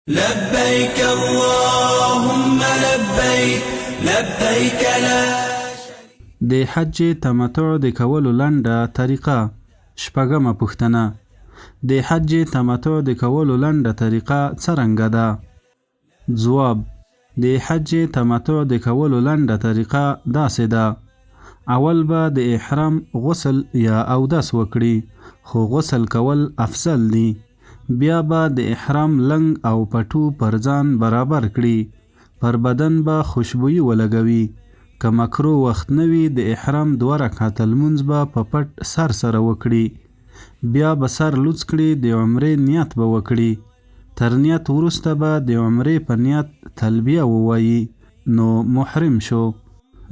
لبيك اللهم لبيك لبيك لا. د حج تمتع د کولو لنډه طریقه. شپږمه پوښتنه: د حج تمتع د کولو لنډه طریقه څرنګه ده؟ ځواب: د حج تمتع د کولو لنډه طریقه داسې ده. اول به د احرام غسل یا اودس وکړي، خو غسل کول افضل دي. بیا به د احرام لنګ او پټو پر ځان برابر کړي. پر بدن به خوشبويي ولګوي. که مکرو وخت نه وي، د احرام 2 رکعته لمونځ به په پټ سر سره وکړي. بیا به سر لوڅ کړي، د عمرې نیت به وکړي. تر نیت وروسته به د عمرې په نیت تلبیه ووایي، نو محرم شو.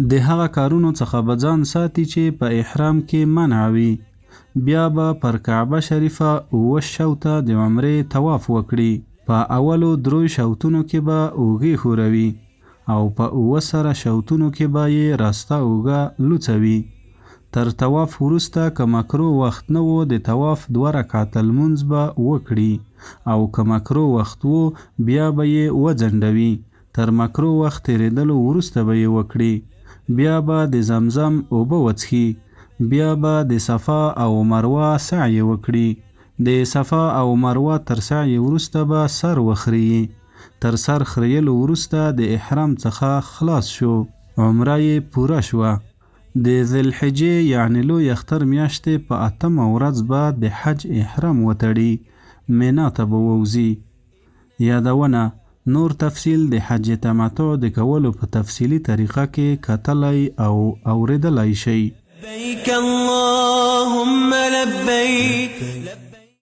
د هغه کارونو څخه به ځان ساتي چې په احرام کې منع وي. بیا به پر کعبه شریفه 7 شوطه د عمرې طواف وکړي. په اولو 3 شوطونو کې به اوږې ښوروي او په 7 شوطونو کې به یې راسته اوږه لوڅوي. تر طواف وروسته که مکرو وخت نه و، د طواف 2 رکعته لمونځ به وکړي، او که مکرو وخت و، بیا به یې وځنډوي. تر مکرو وخت تېرېدلو وروسته به یې وکړي. بیا به د زمزم اوبه وڅښي. بیا به د صفا او مروه سعی وکړي. د صفا او مروه تر سعی وروسته به سر وخريي. تر سر خریلو وروسته د احرام څخه خلاص شو، عمره یې پوره شوه. د ذوالحجې یعنی لوی اختر میاشتې په 8مه ورځ به د حج احرام وتړي، مینا ته به ووځي. یادونه: نور تفصیل د حج تمتع د کولو په تفصیلي طریقه کې کتلی او اوریدلی شئ. لبيك اللهم لبيك.